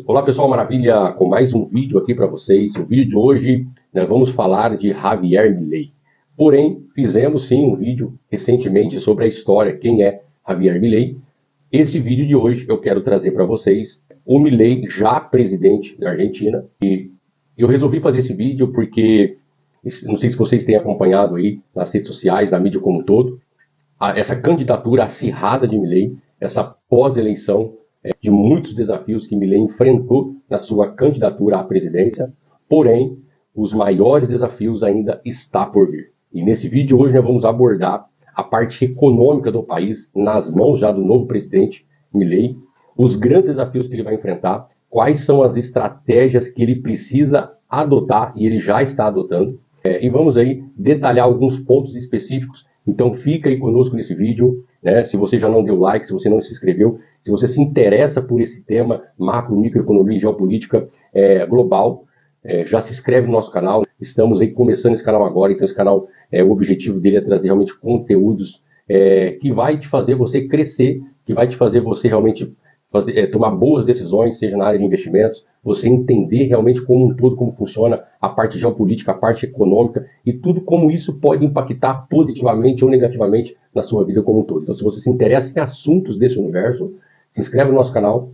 Olá pessoal, maravilha, com mais um vídeo aqui para vocês. O vídeo de hoje nós vamos falar de Javier Milei. Porém, fizemos sim um vídeo recentemente sobre a história, quem é Javier Milei. Esse vídeo de hoje eu quero trazer para vocês o Milei, já presidente da Argentina. E eu resolvi fazer esse vídeo porque, não sei se vocês têm acompanhado aí nas redes sociais, na mídia como um todo, essa candidatura acirrada de Milei, essa pós-eleição, de muitos desafios que Milei enfrentou na sua candidatura à presidência, porém, os maiores desafios ainda está por vir. E nesse vídeo hoje nós vamos abordar a parte econômica do país, nas mãos já do novo presidente Milei, os grandes desafios que ele vai enfrentar, quais são as estratégias que ele precisa adotar, e ele já está adotando, e vamos aí detalhar alguns pontos específicos. Então fica aí conosco nesse vídeo, né? Se você já não deu like, se você não se inscreveu, se você se interessa por esse tema macro, microeconomia e geopolítica global, já se inscreve no nosso canal. Estamos aí começando esse canal agora, então esse canal, o objetivo dele é trazer realmente conteúdos que vai te fazer você crescer, que vai te fazer você realmente tomar boas decisões, seja na área de investimentos, você entender realmente como um todo, como funciona a parte geopolítica, a parte econômica e tudo como isso pode impactar positivamente ou negativamente na sua vida como um todo. Então, se você se interessa em assuntos desse universo, se inscreve no nosso canal.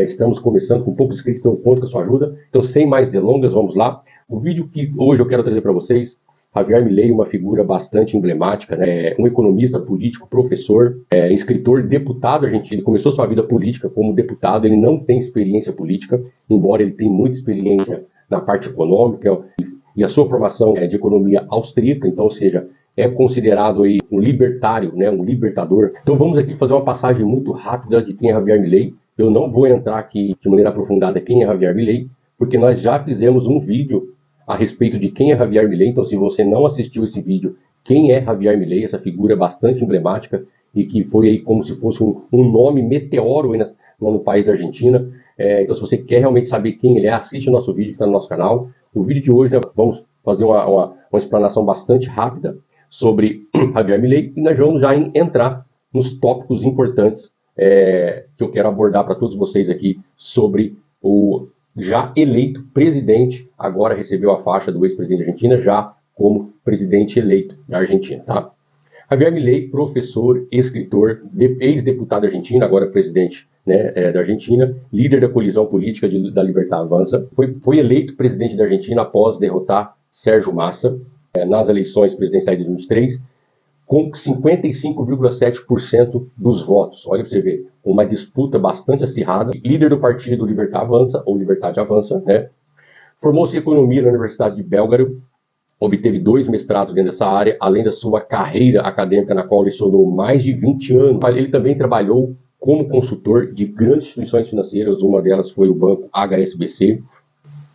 Estamos começando com poucos inscritos, então conto com a sua ajuda. Então, sem mais delongas, vamos lá. O vídeo que hoje eu quero trazer para vocês, Javier Milei, uma figura bastante emblemática, né? Um economista, político, professor, escritor, deputado argentino. Ele começou sua vida política como deputado, ele não tem experiência política, embora ele tenha muita experiência na parte econômica, e a sua formação é de economia austríaca, então, ou seja, é considerado aí um libertário, né? Um libertador. Então vamos aqui fazer uma passagem muito rápida de quem é Javier Milei. Eu não vou entrar aqui de maneira aprofundada quem é Javier Milei, porque nós já fizemos um vídeo a respeito de quem é Javier Milei. Então, se você não assistiu esse vídeo, quem é Javier Milei, essa figura bastante emblemática e que foi aí como se fosse um nome meteoro aí no país da Argentina. Então, se você quer realmente saber quem ele é, assiste o nosso vídeo que está no nosso canal. O vídeo de hoje, nós vamos fazer uma explanação bastante rápida sobre Javier Milei e nós vamos já entrar nos tópicos importantes que eu quero abordar para todos vocês aqui sobre o já eleito presidente, agora recebeu a faixa do ex-presidente da Argentina, já como presidente eleito da Argentina, tá? Javier Milei, professor, escritor, ex-deputado argentino, agora presidente, né, da Argentina, líder da colisão política da Libertad Avança, foi eleito presidente da Argentina após derrotar Sérgio Massa nas eleições presidenciais de 2023, com 55,7% dos votos. Olha para você ver, uma disputa bastante acirrada. Líder do partido Libertad Avança, ou Libertad Avança, né? Formou-se em economia na Universidade de Belgrado, obteve 2 mestrados dentro dessa área, além da sua carreira acadêmica, na qual lecionou mais de 20 anos. Ele também trabalhou como consultor de grandes instituições financeiras, uma delas foi o banco HSBC.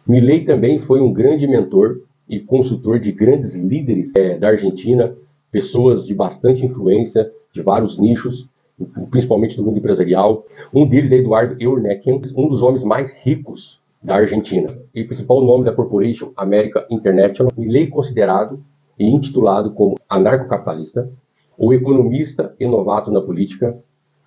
Milei também foi um grande mentor e consultor de grandes líderes da Argentina, pessoas de bastante influência, de vários nichos, principalmente do mundo empresarial. Um deles é Eduardo Eurnekian, um dos homens mais ricos da Argentina, e principal nome da Corporation America International. Milei considerado e intitulado como anarcocapitalista, o economista e novato na política,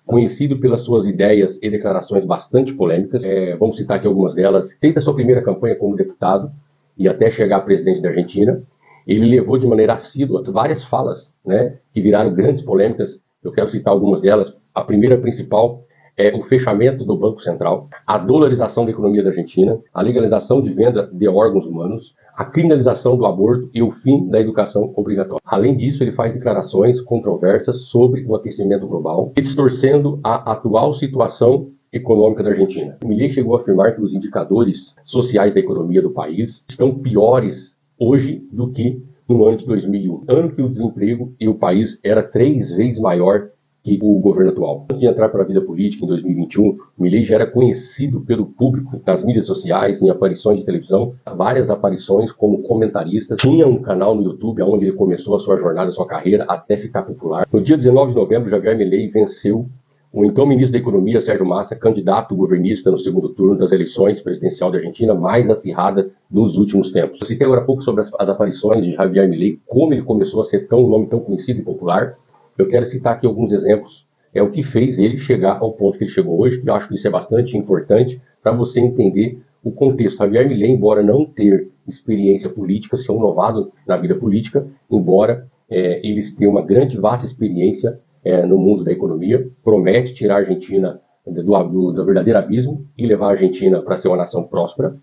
conhecido pelas suas ideias e declarações bastante polêmicas. Vamos citar aqui algumas delas. Desde a sua primeira campanha como deputado e até chegar a presidente da Argentina, ele levou de maneira assídua várias falas, né, que viraram grandes polêmicas. Eu quero citar algumas delas. A primeira principal é o fechamento do Banco Central, a dolarização da economia da Argentina, a legalização de venda de órgãos humanos, a criminalização do aborto e o fim da educação obrigatória. Além disso, ele faz declarações controversas sobre o aquecimento global, distorcendo a atual situação econômica da Argentina. Milei chegou a afirmar que os indicadores sociais da economia do país estão piores hoje do que no ano de 2001, ano que o desemprego e o país era 3 vezes maior que o governo atual. Antes de entrar para a vida política em 2021, Milei já era conhecido pelo público nas mídias sociais, em aparições de televisão, várias aparições como comentarista. Tinha um canal no YouTube onde ele começou a sua jornada, a sua carreira, até ficar popular. No dia 19 de novembro, Javier Milei venceu o então ministro da Economia, Sérgio Massa, candidato governista no segundo turno das eleições presidenciais da Argentina, mais acirrada dos últimos tempos. Eu citei agora há pouco sobre as aparições de Javier Milei, como ele começou a ser um nome tão conhecido e popular. Eu quero citar aqui alguns exemplos, o que fez ele chegar ao ponto que ele chegou hoje, que eu acho que isso é bastante importante para você entender o contexto. Javier Milei, embora não ter experiência política, ser um novato na vida política, embora eles tenham uma grande, vasta experiência no mundo da economia, promete tirar a Argentina do verdadeiro abismo e levar a Argentina para ser uma nação próspera.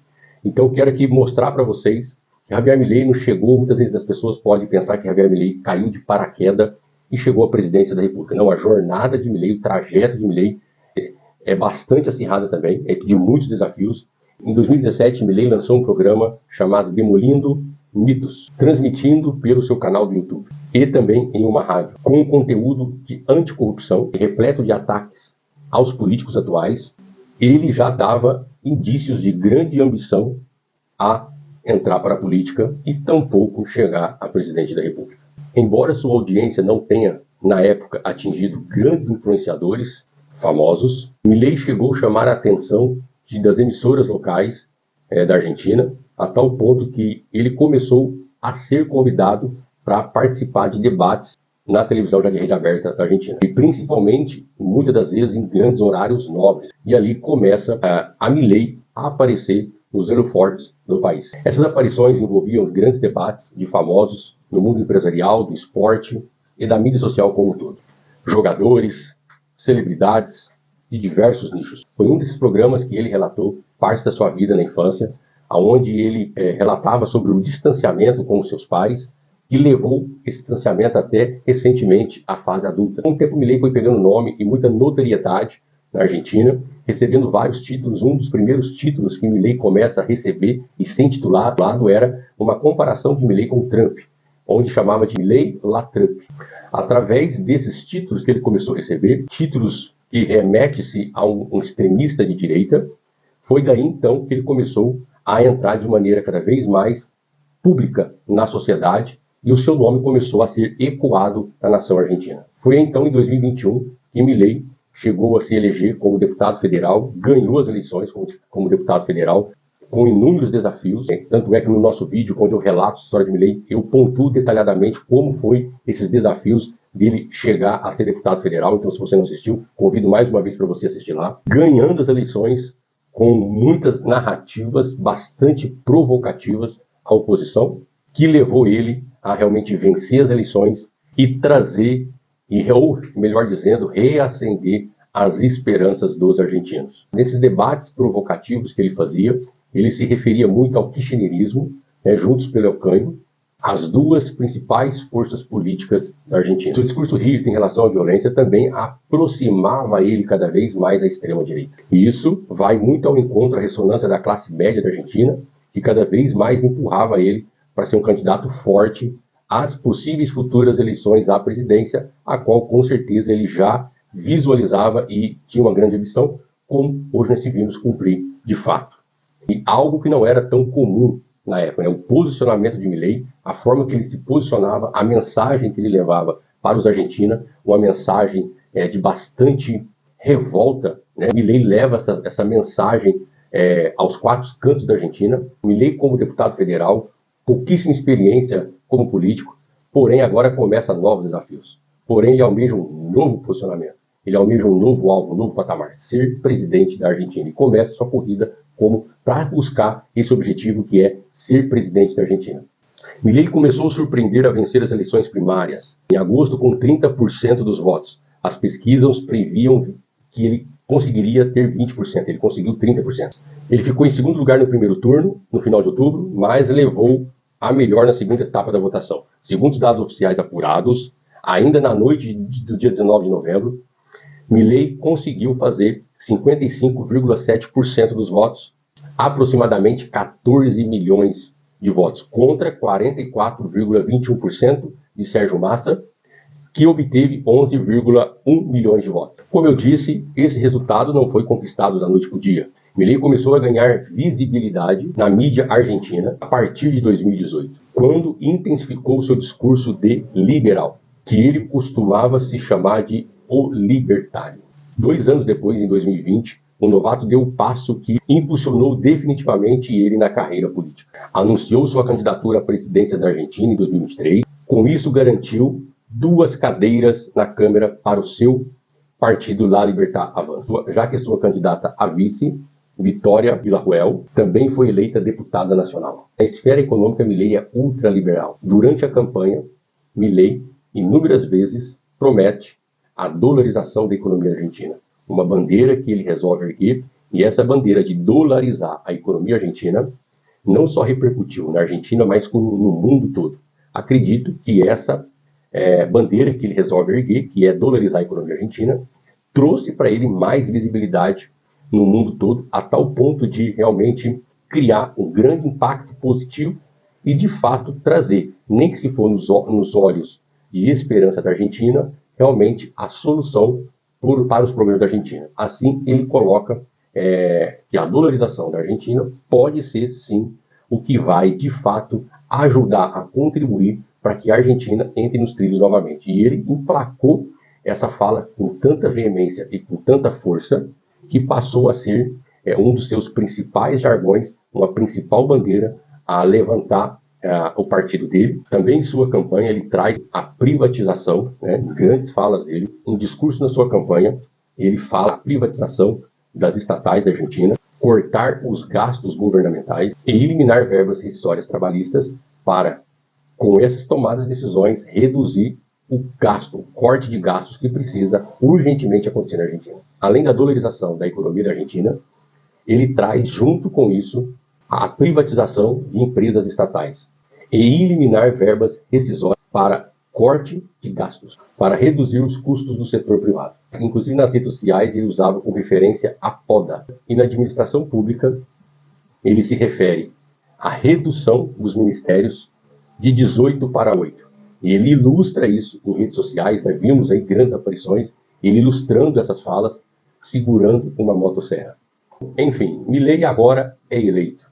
Então, eu quero aqui mostrar para vocês que Javier Milei não chegou, muitas vezes as pessoas podem pensar que Javier Milei caiu de paraquedas e chegou à presidência da República. Não, a jornada de Milei, o trajeto de Milei é bastante acirrada também, é de muitos desafios. Em 2017, Milei lançou um programa chamado Demolindo Mitos, transmitindo pelo seu canal do YouTube e também em uma rádio, com um conteúdo de anticorrupção, repleto de ataques aos políticos atuais. Ele já dava indícios de grande ambição a entrar para a política e tampouco chegar a presidente da República. Embora sua audiência não tenha, na época, atingido grandes influenciadores famosos, Milei chegou a chamar a atenção das emissoras locais da Argentina, a tal ponto que ele começou a ser convidado para participar de debates na televisão já de rede aberta da Argentina. E principalmente, muitas das vezes, em grandes horários nobres. E ali começa a Milei a aparecer nos holofortes do país. Essas aparições envolviam grandes debates de famosos no mundo empresarial, do esporte e da mídia social como um todo. Jogadores, celebridades de diversos nichos. Foi um desses programas que ele relatou parte da sua vida na infância, onde ele relatava sobre o distanciamento com os seus pais, e levou esse distanciamento até recentemente à fase adulta. Com o tempo, Milei foi pegando nome e muita notoriedade na Argentina, recebendo vários títulos. Um dos primeiros títulos que Milei começa a receber e ser intitulado era uma comparação de Milei com Trump, onde chamava de Milei la Trump. Através desses títulos que ele começou a receber, títulos que remete-se a um extremista de direita, foi daí então que ele começou a entrar de maneira cada vez mais pública na sociedade e o seu nome começou a ser ecoado na nação argentina. Foi então em 2021 que Milei chegou a se eleger como deputado federal, ganhou as eleições como deputado federal, com inúmeros desafios. Tanto é que no nosso vídeo, onde eu relato a história de Milei, eu pontuo detalhadamente como foi esses desafios dele chegar a ser deputado federal. Então, se você não assistiu, convido mais uma vez para você assistir lá. Ganhando as eleições com muitas narrativas bastante provocativas à oposição, que levou ele a realmente vencer as eleições e trazer, ou melhor dizendo, reacender as esperanças dos argentinos. Nesses debates provocativos que ele fazia, ele se referia muito ao kirchnerismo, Juntos pelo Elcânio, as duas principais forças políticas da Argentina. Seu discurso rígido em relação à violência também aproximava ele cada vez mais à extrema-direita. E isso vai muito ao encontro à ressonância da classe média da Argentina, que cada vez mais empurrava ele para ser um candidato forte às possíveis futuras eleições à presidência, a qual com certeza ele já visualizava e tinha uma grande ambição, como hoje nós vimos cumprir de fato. E algo que não era tão comum na época, o posicionamento de Milei, a forma que ele se posicionava, a mensagem que ele levava para os argentinos, uma mensagem de bastante revolta. Milei leva essa mensagem aos quatro cantos da Argentina. Milei, como deputado federal, pouquíssima experiência como político, porém agora começa novos desafios. Porém, ele almeja um novo posicionamento, ele almeja um novo alvo, um novo patamar, ser presidente da Argentina. E começa sua corrida como para buscar esse objetivo que é ser presidente da Argentina. Milei começou a surpreender a vencer as eleições primárias, em agosto com 30% dos votos. As pesquisas previam que ele conseguiria ter 20%, ele conseguiu 30%. Ele ficou em segundo lugar no primeiro turno, no final de outubro, mas levou a melhor na segunda etapa da votação. Segundo os dados oficiais apurados, ainda na noite do dia 19 de novembro, Milei conseguiu fazer 55,7% dos votos, aproximadamente 14 milhões de votos, contra 44,21% de Sérgio Massa, que obteve 11,1 milhões de votos. Como eu disse, esse resultado não foi conquistado da noite para o dia. Milei começou a ganhar visibilidade na mídia argentina a partir de 2018, quando intensificou seu discurso de liberal, que ele costumava se chamar de o libertário. 2 anos depois, em 2020, o novato deu o passo que impulsionou definitivamente ele na carreira política. Anunciou sua candidatura à presidência da Argentina em 2023. Com isso, garantiu 2 cadeiras na Câmara para o seu partido La Libertad Avança, já que é sua candidata a vice Vitória Villarruel também foi eleita deputada nacional. Na esfera econômica, Milei é ultraliberal. Durante a campanha, Milei, inúmeras vezes, promete a dolarização da economia argentina. Uma bandeira que ele resolve erguer, e essa bandeira de dolarizar a economia argentina não só repercutiu na Argentina, mas no mundo todo. Acredito que essa bandeira que ele resolve erguer, que é dolarizar a economia argentina, trouxe para ele mais visibilidade no mundo todo, a tal ponto de realmente criar um grande impacto positivo e, de fato, trazer, nem que se for nos olhos de esperança da Argentina, realmente a solução para os problemas da Argentina. Assim, ele coloca que a dolarização da Argentina pode ser, sim, o que vai, de fato, ajudar a contribuir para que a Argentina entre nos trilhos novamente. E ele emplacou essa fala com tanta veemência e com tanta força que passou a ser um dos seus principais jargões, uma principal bandeira a levantar o partido dele. Também em sua campanha ele traz a privatização, grandes falas dele. Um discurso na sua campanha, ele fala a privatização das estatais da Argentina, cortar os gastos governamentais e eliminar verbas rescisórias trabalhistas para, com essas tomadas de decisões, reduzir o gasto, o corte de gastos que precisa urgentemente acontecer na Argentina. Além da dolarização da economia da Argentina, ele traz junto com isso a privatização de empresas estatais e eliminar verbas rescisórias para corte de gastos, para reduzir os custos do setor privado. Inclusive nas redes sociais ele usava como referência a poda. E na administração pública ele se refere à redução dos ministérios de 18 para 8. E ele ilustra isso em redes sociais, nós vimos aí grandes aparições, ele ilustrando essas falas, segurando uma motosserra. Enfim, Milei agora é eleito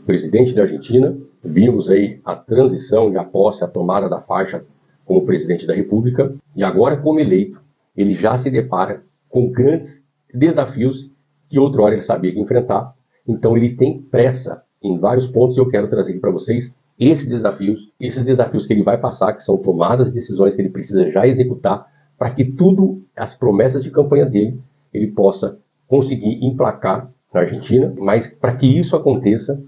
presidente da Argentina. Vimos aí a transição e a posse, a tomada da faixa como presidente da República. E agora, como eleito, ele já se depara com grandes desafios que outrora ele sabia que enfrentar. Então ele tem pressa em vários pontos e eu quero trazer aqui para vocês esses desafios que ele vai passar, que são tomadas de decisões que ele precisa já executar para que tudo, as promessas de campanha dele, ele possa conseguir emplacar na Argentina. Mas para que isso aconteça,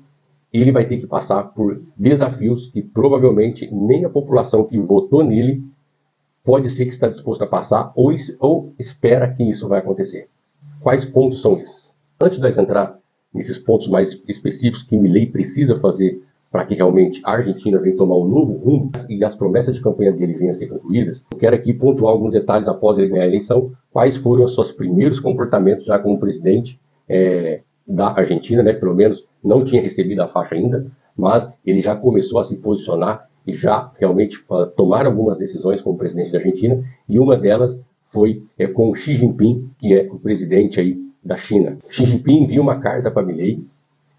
ele vai ter que passar por desafios que provavelmente nem a população que votou nele pode ser que está disposta a passar ou espera que isso vai acontecer. Quais pontos são esses? Antes de nós entrar nesses pontos mais específicos que Milei precisa fazer para que realmente a Argentina venha tomar um novo rumo e as promessas de campanha dele venham a ser concluídas, eu quero aqui pontuar alguns detalhes após ele ganhar a eleição, quais foram os seus primeiros comportamentos já como presidente da Argentina, pelo menos não tinha recebido a faixa ainda, mas ele já começou a se posicionar e já realmente tomar algumas decisões como presidente da Argentina, e uma delas foi com Xi Jinping, que é o presidente aí da China. Xi Jinping envia uma carta para Milei,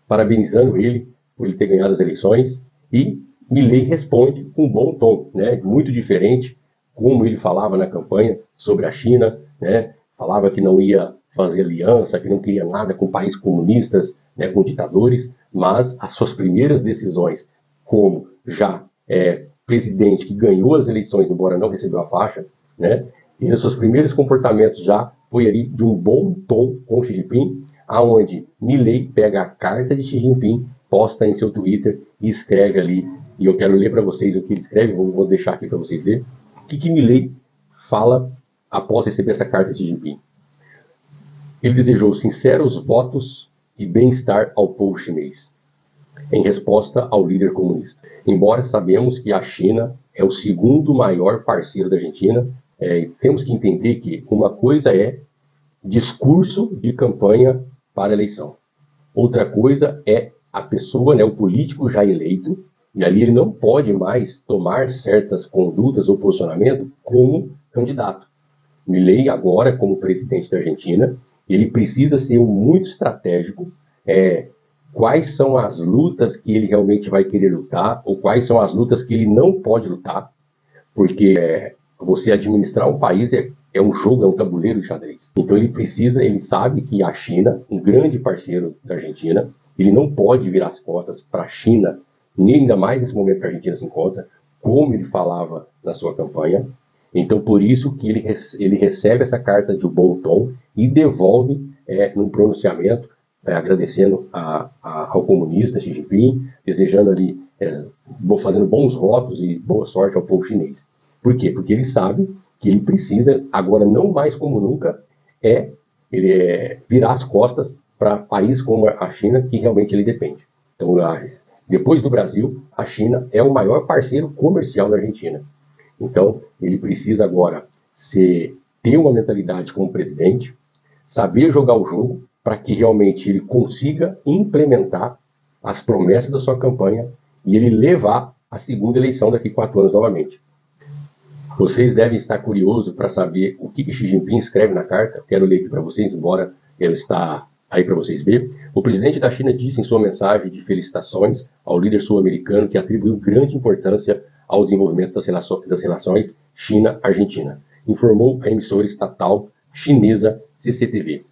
parabenizando ele por ele ter ganhado as eleições, e Milei responde com um bom tom, muito diferente como ele falava na campanha sobre a China, falava que não ia fazer aliança, que não queria nada com países comunistas, com ditadores, mas as suas primeiras decisões como já presidente que ganhou as eleições, embora não recebeu a faixa, e os seus primeiros comportamentos já foi ali de um bom tom com Xi Jinping, aonde Milei pega a carta de Xi Jinping, posta em seu Twitter e escreve ali, e eu quero ler para vocês o que ele escreve, vou deixar aqui para vocês verem, o que Milei fala após receber essa carta de Xi Jinping. Ele desejou sinceros votos e bem-estar ao povo chinês, em resposta ao líder comunista. Embora sabemos que a China é o segundo maior parceiro da Argentina, temos que entender que uma coisa é discurso de campanha para a eleição. Outra coisa é a pessoa, o político já eleito, e ali ele não pode mais tomar certas condutas ou posicionamento como candidato. Milei agora, como presidente da Argentina, ele precisa ser muito estratégico, quais são as lutas que ele realmente vai querer lutar, ou quais são as lutas que ele não pode lutar, porque você administrar um país é um jogo, é um tabuleiro de xadrez. Então ele sabe que a China, um grande parceiro da Argentina, ele não pode virar as costas para a China, nem ainda mais nesse momento que a Argentina se encontra, como ele falava na sua campanha. Então por isso que ele recebe essa carta de bom tom e devolve num pronunciamento agradecendo ao comunista Xi Jinping, desejando ali, fazendo bons votos e boa sorte ao povo chinês. Por quê? Porque ele sabe que ele precisa, agora não mais como nunca, virar as costas para países como a China, que realmente ele depende. Então, depois do Brasil, a China é o maior parceiro comercial da Argentina. Então, ele precisa agora ter uma mentalidade como presidente, saber jogar o jogo para que realmente ele consiga implementar as promessas da sua campanha e ele levar a segunda eleição daqui a 4 anos novamente. Vocês devem estar curiosos para saber o que Xi Jinping escreve na carta. Quero ler aqui para vocês, embora ela está aí para vocês verem. O presidente da China disse em sua mensagem de felicitações ao líder sul-americano que atribuiu grande importância ao desenvolvimento das relações China-Argentina, informou a emissora estatal chinesa CCTV.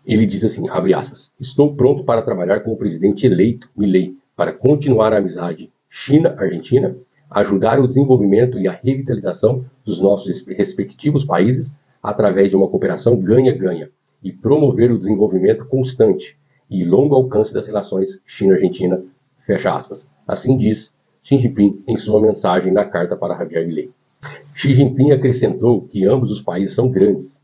Ele diz assim, abre aspas, estou pronto para trabalhar com o presidente eleito, Milei, para continuar a amizade China-Argentina, ajudar o desenvolvimento e a revitalização dos nossos respectivos países através de uma cooperação ganha-ganha e promover o desenvolvimento constante e longo alcance das relações China-Argentina, fecha aspas. Assim diz Xi Jinping em sua mensagem na carta para Javier Milei. Xi Jinping acrescentou que ambos os países são grandes,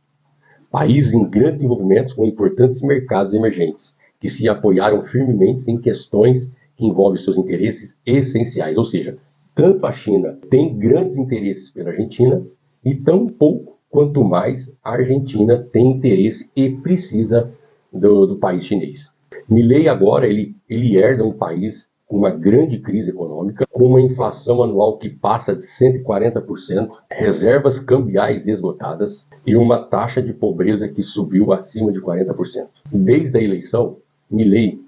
países em grandes desenvolvimentos com importantes mercados emergentes, que se apoiaram firmemente em questões que envolvem seus interesses essenciais, ou seja, tanto a China tem grandes interesses pela Argentina e tão pouco quanto mais a Argentina tem interesse e precisa do país chinês. Milei agora ele herda um país com uma grande crise econômica, com uma inflação anual que passa de 140%, reservas cambiais esgotadas e uma taxa de pobreza que subiu acima de 40%. Desde a eleição, Milei,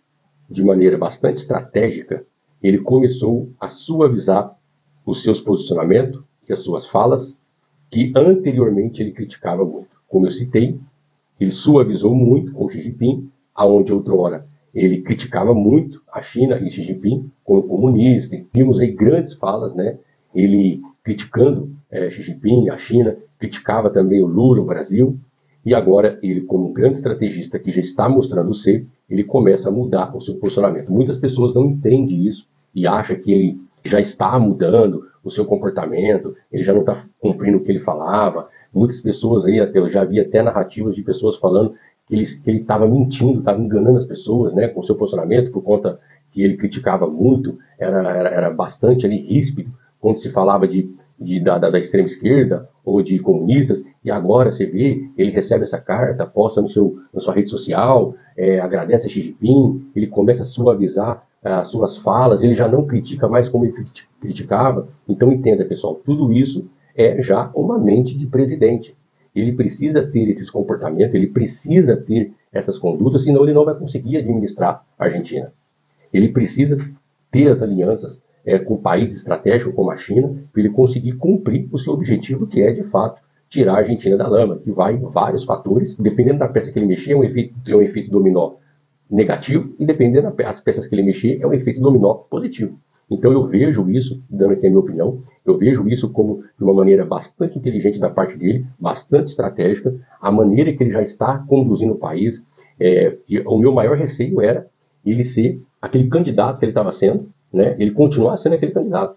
de maneira bastante estratégica, ele começou a suavizar os seus posicionamentos e as suas falas, que anteriormente ele criticava muito. Como eu citei, ele suavizou muito com Xi Jinping, aonde outrora ele criticava muito a China e Xi Jinping como comunista. Vimos aí grandes falas, né? Ele criticando Xi Jinping, a China, criticava também o Lula, o Brasil, e agora ele, como um grande estrategista que já está mostrando ser, ele começa a mudar o seu posicionamento. Muitas pessoas não entendem isso e acham que ele já está mudando o seu comportamento, ele já não está cumprindo o que ele falava. Muitas pessoas aí, eu já vi até narrativas de pessoas falando que ele estava mentindo, estava enganando as pessoas, né, com o seu posicionamento, por conta que ele criticava muito, era bastante ali ríspido, quando se falava da extrema esquerda ou de comunistas, e agora você vê, ele recebe essa carta, posta na sua rede social, agradece a Xi Jinping, ele começa a suavizar as suas falas, ele já não critica mais como ele criticava. Então entenda, pessoal, tudo isso é já uma mente de presidente. Ele precisa ter esses comportamentos, ele precisa ter essas condutas, senão ele não vai conseguir administrar a Argentina. Ele precisa ter as alianças com países estratégicos como a China, para ele conseguir cumprir o seu objetivo, que é, de fato, tirar a Argentina da lama, que vai em vários fatores, dependendo da peça que ele mexer, é um efeito dominó negativo, e dependendo das peças que ele mexer, é um efeito dominó positivo. Então eu vejo isso, dando aqui a minha opinião, eu vejo isso como de uma maneira bastante inteligente da parte dele, bastante estratégica, a maneira que ele já está conduzindo o país. E o meu maior receio era ele ser aquele candidato que ele estava sendo, né? Ele continuar sendo aquele candidato.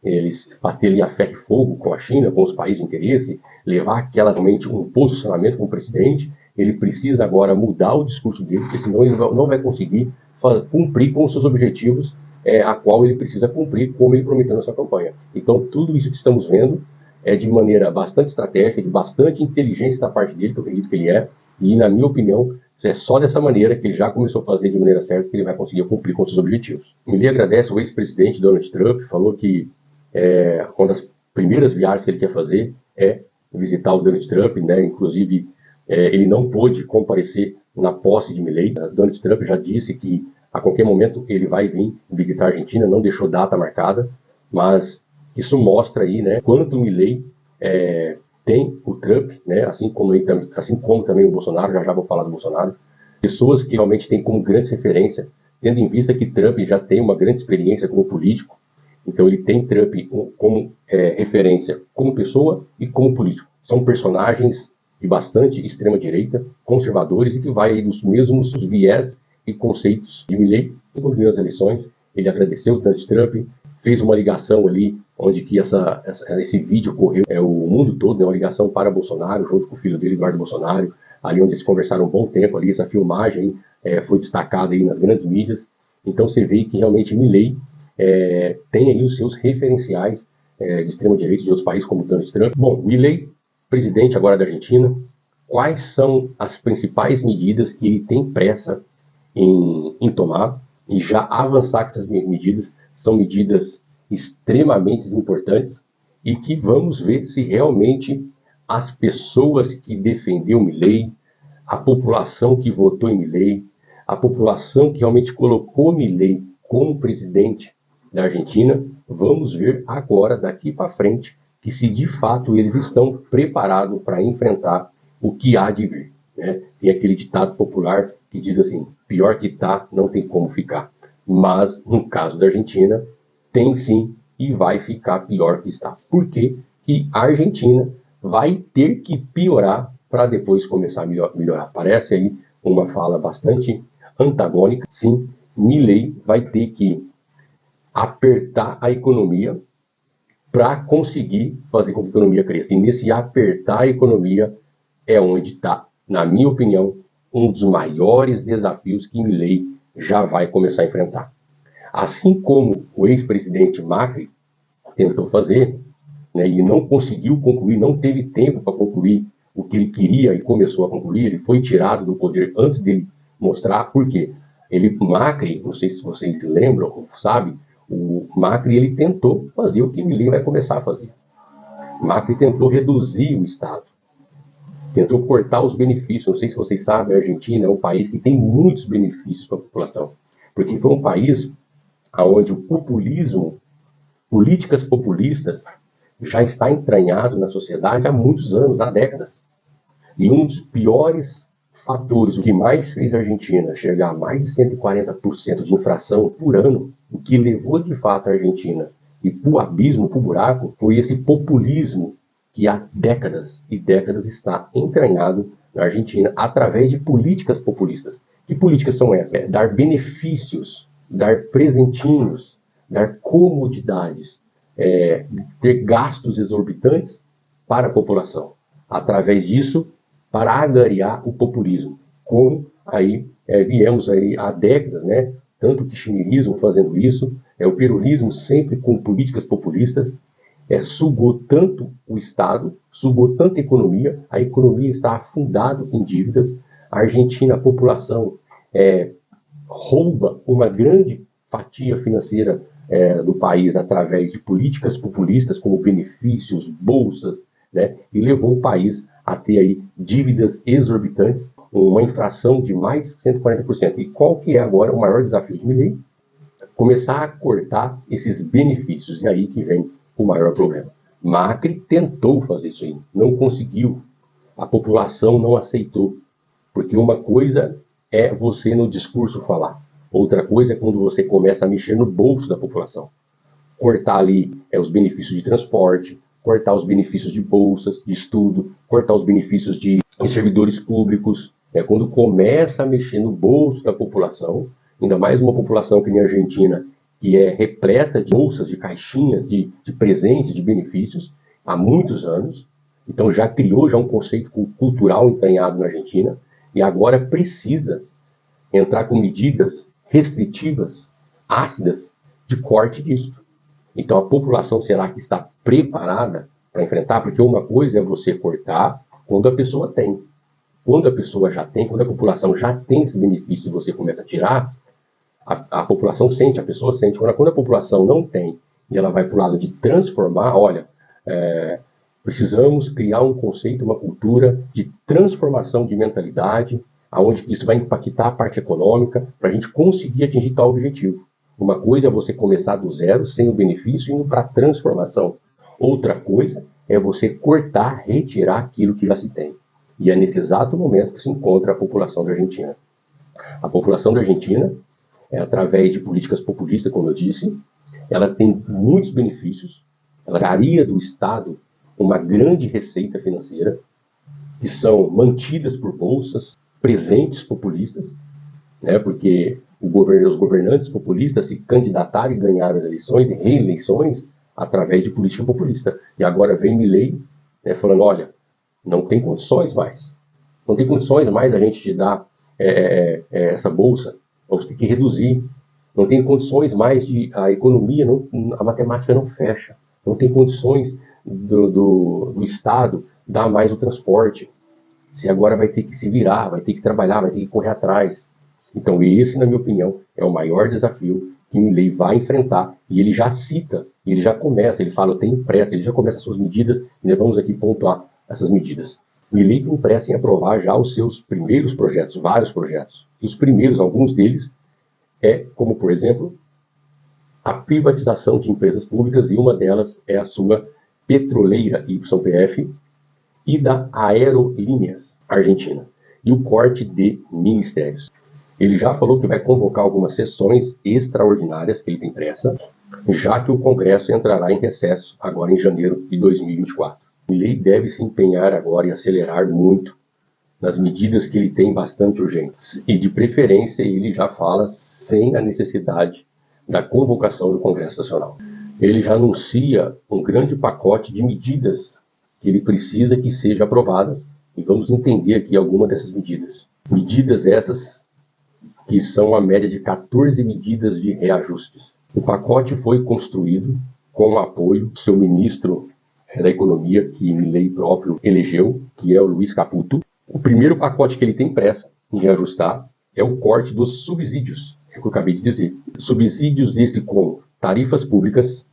Ele bater ali a ferro e fogo com a China, com os países de interesse, levar realmente um posicionamento como presidente. Ele precisa agora mudar o discurso dele, porque senão ele não vai conseguir cumprir com os seus objetivos, a qual ele precisa cumprir, como ele prometeu na sua campanha. Então, tudo isso que estamos vendo é de maneira bastante estratégica, de bastante inteligência da parte dele, que eu acredito que ele é, e, na minha opinião, é só dessa maneira que ele já começou a fazer de maneira certa que ele vai conseguir cumprir com seus objetivos. Ele agradece o ex-presidente Donald Trump, falou que uma das primeiras viagens que ele quer fazer é visitar o Donald Trump, né? Inclusive, ele não pôde comparecer na posse de Milei. Donald Trump já disse que a qualquer momento ele vai vir visitar a Argentina, não deixou data marcada, mas isso mostra aí, né, quanto Milei tem o Trump, né, assim como também o Bolsonaro, já vou falar do Bolsonaro, pessoas que realmente têm como grande referência, tendo em vista que Trump já tem uma grande experiência como político, então ele tem Trump como referência como pessoa e como político. São personagens de bastante extrema-direita, conservadores, e que vai aí dos mesmos viés e conceitos de Milei envolvendo as eleições. Ele agradeceu o Donald Trump, fez uma ligação ali, onde que esse vídeo correu o mundo todo, né, uma ligação para Bolsonaro, junto com o filho dele, Eduardo Bolsonaro, ali onde eles conversaram um bom tempo, ali essa filmagem foi destacada aí nas grandes mídias. Então você vê que realmente Milei tem aí os seus referenciais de extrema-direita de outros países, como Donald Trump. Bom, Milei, presidente agora da Argentina, quais são as principais medidas que ele tem pressa em tomar e já avançar com essas medidas? São medidas extremamente importantes e que vamos ver se realmente as pessoas que defendeu Milei, a população que votou em Milei, a população que realmente colocou Milei como presidente da Argentina, vamos ver agora, daqui para frente, que se de fato eles estão preparados para enfrentar o que há de vir, né? Tem aquele ditado popular que diz assim, pior que tá, não tem como ficar. Mas, no caso da Argentina, tem sim e vai ficar pior que está. Por quê? Que a Argentina vai ter que piorar para depois começar a melhorar. Parece aí uma fala bastante antagônica. Sim, Milei vai ter que apertar a economia para conseguir fazer com que a economia cresça. E nesse apertar a economia é onde está, na minha opinião, um dos maiores desafios que Milei já vai começar a enfrentar. Assim como o ex-presidente Macri tentou fazer, né, e não conseguiu concluir, não teve tempo para concluir o que ele queria e começou a concluir, ele foi tirado do poder antes dele mostrar. Por quê? Macri, não sei se vocês se lembram ou sabem, o Macri ele tentou fazer o que Milei vai começar a fazer. Macri tentou reduzir o Estado, tentou cortar os benefícios. Não sei se vocês sabem, a Argentina é um país que tem muitos benefícios para a população, porque foi um país onde o populismo, políticas populistas, já está entranhado na sociedade há muitos anos, há décadas. E um dos piores fatores, o que mais fez a Argentina chegar a mais de 140% de inflação por ano, o que levou de fato a Argentina e para o abismo, para o buraco, foi esse populismo que há décadas e décadas está entranhado na Argentina através de políticas populistas. Que políticas são essas? Dar benefícios, dar presentinhos, dar comodidades, ter gastos exorbitantes para a população. Através disso, para agariar o populismo. Como aí viemos aí há décadas, né? Tanto o kirchnerismo fazendo isso, o peronismo sempre com políticas populistas, sugou tanto o Estado, sugou tanta economia, a economia está afundada em dívidas, a Argentina, a população rouba uma grande fatia financeira do país através de políticas populistas como benefícios, bolsas, né? E levou o país a ter aí dívidas exorbitantes, uma inflação de mais de 140%. E qual que é agora o maior desafio de Milei? Começar a cortar esses benefícios. E aí que vem o maior problema. Macri tentou fazer isso aí, não conseguiu. A população não aceitou. Porque uma coisa é você no discurso falar, outra coisa é quando você começa a mexer no bolso da população. Cortar ali os benefícios de transporte, cortar os benefícios de bolsas, de estudo, cortar os benefícios de servidores públicos. Quando começa a mexer no bolso da população, ainda mais uma população que nem a Argentina, que é repleta de bolsas, de caixinhas, de presentes, de benefícios, há muitos anos. Então já criou um conceito cultural entranhado na Argentina, e agora precisa entrar com medidas restritivas, ácidas, de corte disso. Então a população será que está preparada para enfrentar? Porque uma coisa é você cortar quando a pessoa tem. Quando a pessoa já tem, quando a população já tem esse benefício e você começa a tirar, a população sente, a pessoa sente. Quando a população não tem e ela vai para o lado de transformar, olha, precisamos criar um conceito, uma cultura de transformação de mentalidade, onde isso vai impactar a parte econômica, para a gente conseguir atingir tal objetivo. Uma coisa é você começar do zero, sem o benefício, indo para a transformação. Outra coisa é você cortar, retirar aquilo que já se tem. E é nesse exato momento que se encontra a população da Argentina. A população da Argentina, através de políticas populistas, como eu disse, ela tem muitos benefícios, ela daria do Estado uma grande receita financeira, que são mantidas por bolsas, presentes populistas, né? Porque os governantes populistas se candidataram e ganharam as eleições e reeleições através de política populista. E agora vem Milei, né, falando, olha, não tem condições mais. Não tem condições mais da gente te dar essa bolsa. Vamos ter que reduzir. Não tem condições mais de... A economia, a matemática não fecha. Não tem condições do Estado dar mais o transporte. Você agora vai ter que se virar, vai ter que trabalhar, vai ter que correr atrás. Então esse, na minha opinião, é o maior desafio que Milei vai enfrentar. E ele já cita, ele já começa, ele fala, eu tenho pressa, ele já começa as suas medidas, e nós vamos aqui pontuar essas medidas. Milei tem pressa em aprovar já os seus primeiros projetos, vários projetos. E os primeiros, alguns deles, como, por exemplo, a privatização de empresas públicas, e uma delas é a sua petroleira YPF e da Aerolíneas Argentina, e o corte de ministérios. Ele já falou que vai convocar algumas sessões extraordinárias, que ele tem pressa, já que o Congresso entrará em recesso agora em janeiro de 2024. Milei deve se empenhar agora e acelerar muito nas medidas que ele tem bastante urgentes. E de preferência ele já fala sem a necessidade da convocação do Congresso Nacional. Ele já anuncia um grande pacote de medidas que ele precisa que sejam aprovadas, e vamos entender aqui algumas dessas medidas. Medidas essas que são a média de 14 medidas de reajustes. O pacote foi construído com o apoio do seu ministro da Economia, que Milei próprio elegeu, que é o Luiz Caputo. O primeiro pacote que ele tem pressa em reajustar é o corte dos subsídios, é o que eu acabei de dizer. Subsídios esse com tarifas públicas,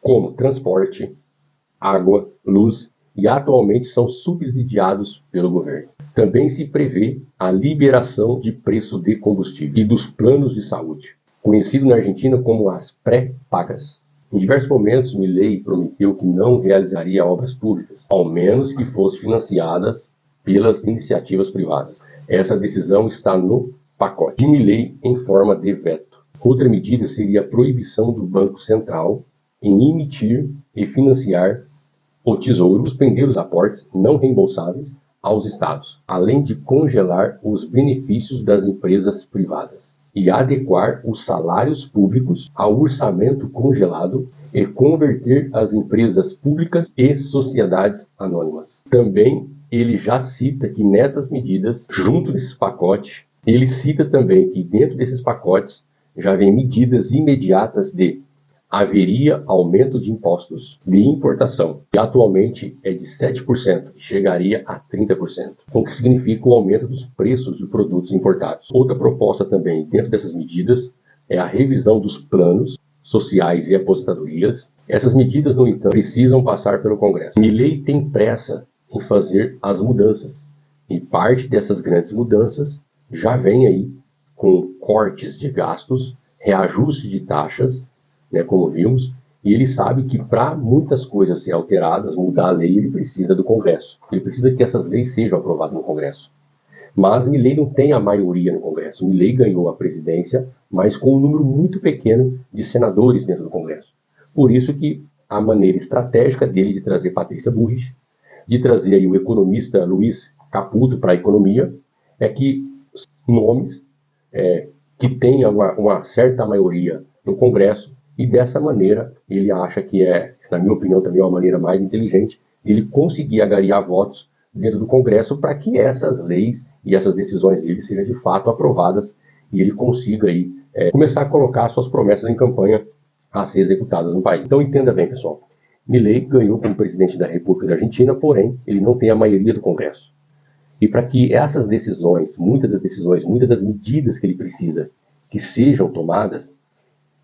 como transporte, água, luz, e atualmente são subsidiados pelo governo. Também se prevê a liberação de preço de combustível e dos planos de saúde, conhecido na Argentina como as pré-pagas. Em diversos momentos, Milei prometeu que não realizaria obras públicas, ao menos que fossem financiadas pelas iniciativas privadas. Essa decisão está no pacote de Milei em forma de veto. Outra medida seria a proibição do Banco Central em emitir e financiar o Tesouro, suspender os aportes não reembolsáveis aos estados, além de congelar os benefícios das empresas privadas e adequar os salários públicos ao orçamento congelado e converter as empresas públicas e sociedades anônimas. Também ele já cita que nessas medidas, junto desses pacotes, ele cita também que dentro desses pacotes já vem medidas imediatas de haveria aumento de impostos de importação, que atualmente é de 7% e chegaria a 30%, o que significa o aumento dos preços de produtos importados. Outra proposta também dentro dessas medidas é a revisão dos planos sociais e aposentadorias. Essas medidas, no entanto, precisam passar pelo Congresso. Milei tem pressa em fazer as mudanças, e parte dessas grandes mudanças já vem aí com cortes de gastos, reajuste de taxas, né, como vimos, e ele sabe que para muitas coisas serem alteradas, mudar a lei, ele precisa do Congresso. Ele precisa que essas leis sejam aprovadas no Congresso. Mas Milei não tem a maioria no Congresso. Milei ganhou a presidência, mas com um número muito pequeno de senadores dentro do Congresso. Por isso que a maneira estratégica dele de trazer Patrícia Bullrich, de trazer aí o economista Luiz Caputo para a economia, é que nomes que tenham uma certa maioria no Congresso, e dessa maneira ele acha que na minha opinião também é uma maneira mais inteligente, ele conseguir agariar votos dentro do Congresso para que essas leis e essas decisões dele sejam de fato aprovadas e ele consiga aí começar a colocar suas promessas em campanha a ser executadas no país. Então entenda bem, pessoal, Milei ganhou como presidente da República da Argentina, porém ele não tem a maioria do Congresso. E para que essas decisões, muitas das medidas que ele precisa que sejam tomadas,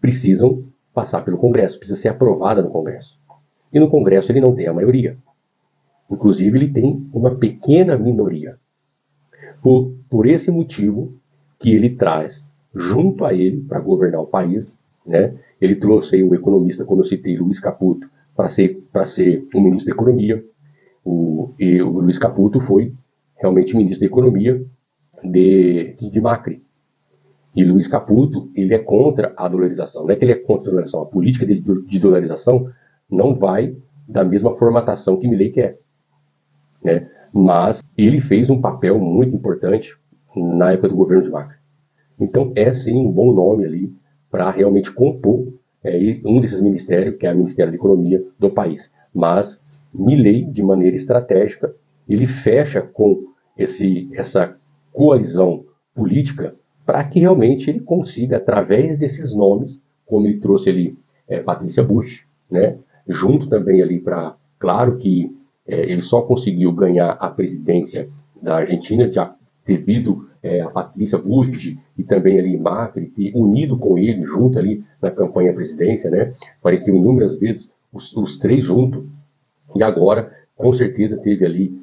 precisam passar pelo Congresso, precisa ser aprovada no Congresso. E no Congresso ele não tem a maioria. Inclusive ele tem uma pequena minoria. Por esse motivo que ele traz junto a ele para governar o país, né? Ele trouxe aí o economista, como eu citei, Luiz Caputo, para ser o ministro da Economia. E o Luiz Caputo foi realmente ministro da Economia de Macri. E Luiz Caputo, ele é contra a dolarização. Não é que ele é contra a dolarização. A política de dolarização não vai da mesma formatação que Milei quer, né? Mas ele fez um papel muito importante na época do governo de Macri. Então é sim um bom nome ali para realmente compor um desses ministérios, que é o Ministério da Economia do país. Mas Milei, de maneira estratégica, ele fecha com essa coalizão política para que realmente ele consiga, através desses nomes, como ele trouxe ali Patrícia Bush, né, junto também ali para, claro que ele só conseguiu ganhar a presidência da Argentina já devido a Patrícia Bush e também ali Macri ter unido com ele junto ali na campanha à presidência, né? Apareceu inúmeras vezes os três juntos e agora com certeza teve ali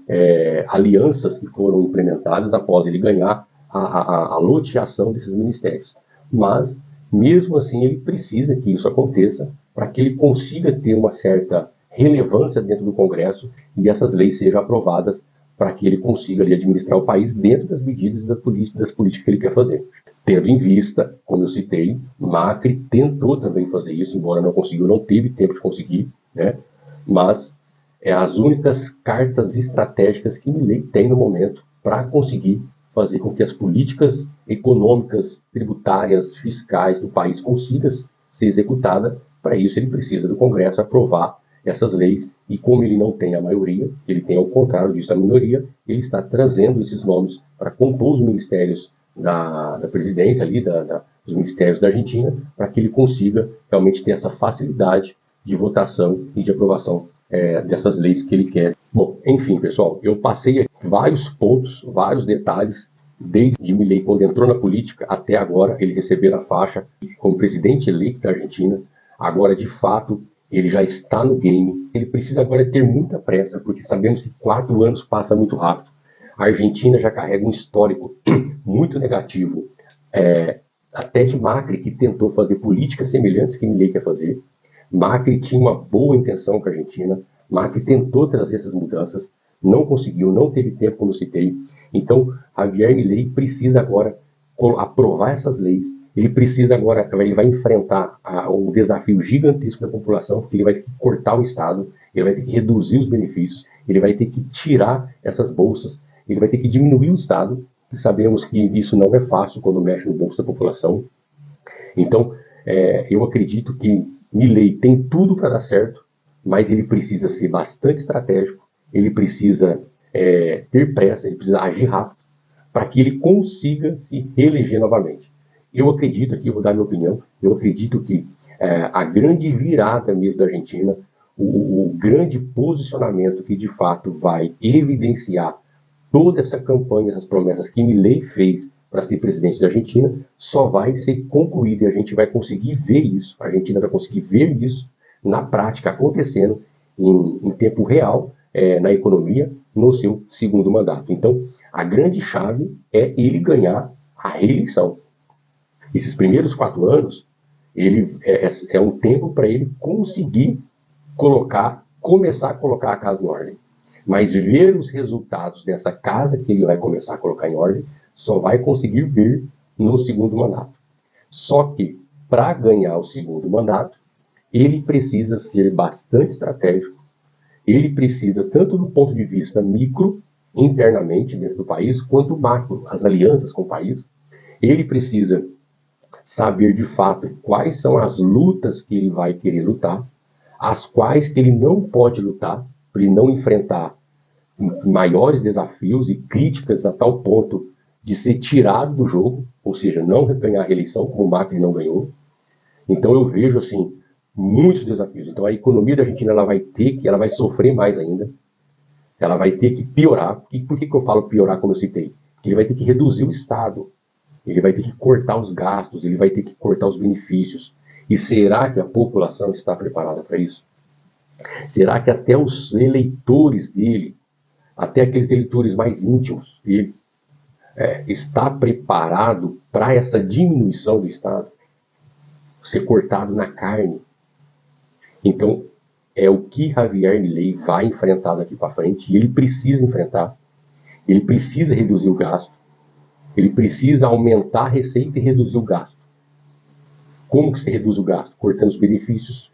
alianças que foram implementadas após ele ganhar a loteação desses ministérios. Mas mesmo assim ele precisa que isso aconteça para que ele consiga ter uma certa relevância dentro do Congresso e essas leis sejam aprovadas para que ele consiga ali administrar o país dentro das medidas das políticas que ele quer fazer. Tendo em vista, como eu citei, Macri tentou também fazer isso, embora não conseguiu, não teve tempo de conseguir, né? Mas as únicas cartas estratégicas que Milei tem no momento para conseguir fazer com que as políticas econômicas, tributárias, fiscais do país consigam ser executadas. Para isso ele precisa do Congresso aprovar essas leis, e como ele não tem a maioria, ele tem ao contrário disso a minoria, ele está trazendo esses nomes para compor os ministérios da presidência ali, dos ministérios da Argentina, para que ele consiga realmente ter essa facilidade de votação e de aprovação dessas leis que ele quer. Bom, enfim, pessoal, eu passei aqui vários pontos, vários detalhes, desde Milei quando entrou na política até agora ele receber a faixa como presidente eleito da Argentina. Agora, de fato, ele já está no game. Ele precisa agora ter muita pressa, porque sabemos que 4 anos passa muito rápido. A Argentina já carrega um histórico muito negativo, até de Macri, que tentou fazer políticas semelhantes que Milei quer fazer. Macri tinha uma boa intenção com a Argentina. Macri tentou trazer essas mudanças, não conseguiu, não teve tempo, como eu citei. Então, Javier Milei precisa agora aprovar essas leis. Ele precisa agora, ele vai enfrentar um desafio gigantesco da população, porque ele vai ter que cortar o Estado, ele vai ter que reduzir os benefícios, ele vai ter que tirar essas bolsas, ele vai ter que diminuir o Estado, e sabemos que isso não é fácil quando mexe no bolso da população. Então, eu acredito que Milei tem tudo para dar certo, mas ele precisa ser bastante estratégico, ele precisa ter pressa, ele precisa agir rápido, para que ele consiga se reeleger novamente. Eu acredito, aqui eu vou dar minha opinião, eu acredito que a grande virada mesmo da Argentina, o grande posicionamento que de fato vai evidenciar toda essa campanha, essas promessas que Milei fez para ser presidente da Argentina, só vai ser concluído e a gente vai conseguir ver isso, a Argentina vai conseguir ver isso na prática acontecendo em tempo real, na economia, no seu segundo mandato. Então, a grande chave é ele ganhar a reeleição. Esses primeiros 4 anos, ele é um tempo para ele conseguir começar a colocar a casa em ordem. Mas ver os resultados dessa casa que ele vai começar a colocar em ordem, só vai conseguir ver no segundo mandato. Só que, para ganhar o segundo mandato, ele precisa ser bastante estratégico, ele precisa, tanto do ponto de vista micro, internamente dentro do país, quanto macro, as alianças com o país, ele precisa saber de fato quais são as lutas que ele vai querer lutar, as quais que ele não pode lutar, para ele não enfrentar maiores desafios e críticas a tal ponto de ser tirado do jogo, ou seja, não ganhar a reeleição, como o Macri não ganhou. Então eu vejo assim muitos desafios. Então a economia da Argentina ela vai sofrer mais ainda, ela vai ter que piorar. Por que eu falo piorar, como eu citei? Porque ele vai ter que reduzir o Estado, ele vai ter que cortar os gastos, ele vai ter que cortar os benefícios. E será que a população está preparada para isso? Será que até os eleitores dele, até aqueles eleitores mais íntimos dele, está preparado para essa diminuição do Estado? Ser cortado na carne. Então, é o que Javier Milei vai enfrentar daqui para frente, e ele precisa enfrentar. Ele precisa reduzir o gasto, ele precisa aumentar a receita e reduzir o gasto. Como que se reduz o gasto? Cortando os benefícios,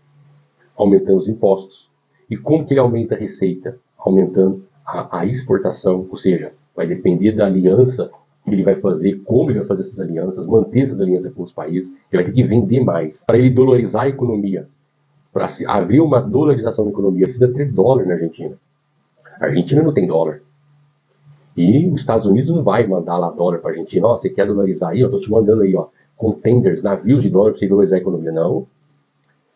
aumentando os impostos. E como que ele aumenta a receita? Aumentando a exportação, ou seja, vai depender da aliança ele vai fazer, como ele vai fazer essas alianças, manter essas alianças com os países, ele vai ter que vender mais. Para ele dolarizar a economia, para haver uma dolarização da economia, precisa ter dólar na Argentina. A Argentina não tem dólar. E os Estados Unidos não vai mandar lá dólar para a Argentina. Ó, você quer dolarizar aí? Eu estou te mandando aí, ó, contenders, navios de dólar para você dolarizar a economia. Não.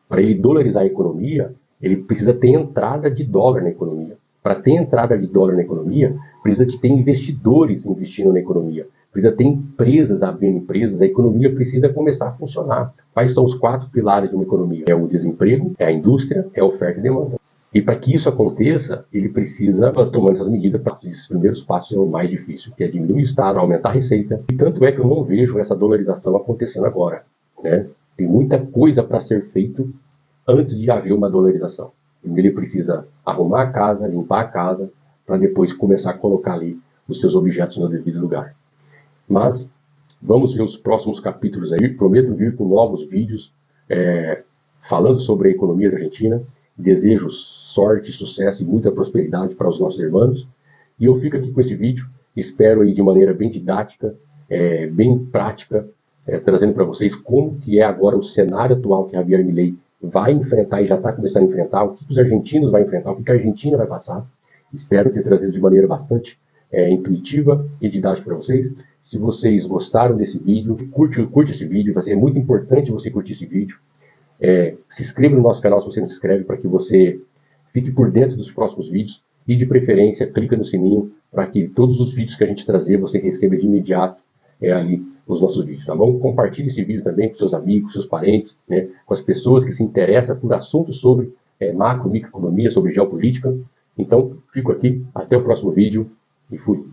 Para ele dolarizar a economia, ele precisa ter entrada de dólar na economia. Para ter entrada de dólar na economia, precisa de ter investidores investindo na economia. Precisa ter empresas abrindo empresas. A economia precisa começar a funcionar. Quais são os 4 pilares de uma economia? É o desemprego, é a indústria, é a oferta e demanda. E para que isso aconteça, ele precisa tomar essas medidas. Esses primeiros passos são o mais difícil, que é diminuir o Estado, aumentar a receita. E tanto é que eu não vejo essa dolarização acontecendo agora, né? Tem muita coisa para ser feito antes de haver uma dolarização. Primeiro ele precisa arrumar a casa, limpar a casa, para depois começar a colocar ali os seus objetos no devido lugar. Mas vamos ver os próximos capítulos aí. Prometo vir com novos vídeos falando sobre a economia da Argentina. Desejo sorte, sucesso e muita prosperidade para os nossos irmãos. E eu fico aqui com esse vídeo. Espero aí de maneira bem didática, bem prática, trazendo para vocês como que é agora o cenário atual que Javier Milei vai enfrentar e já está começando a enfrentar, o que os argentinos vão enfrentar, o que a Argentina vai passar. Espero ter trazido de maneira bastante intuitiva e didática para vocês. Se vocês gostaram desse vídeo, curte esse vídeo, vai ser muito importante você curtir esse vídeo. Se inscreva no nosso canal se você não se inscreve, para que você fique por dentro dos próximos vídeos. E de preferência, clica no sininho para que todos os vídeos que a gente trazer você receba de imediato ali os nossos vídeos, tá bom? Compartilhe esse vídeo também com seus amigos, seus parentes, né, com as pessoas que se interessam por assuntos sobre macro, microeconomia, sobre geopolítica. Então, fico aqui, até o próximo vídeo e fui!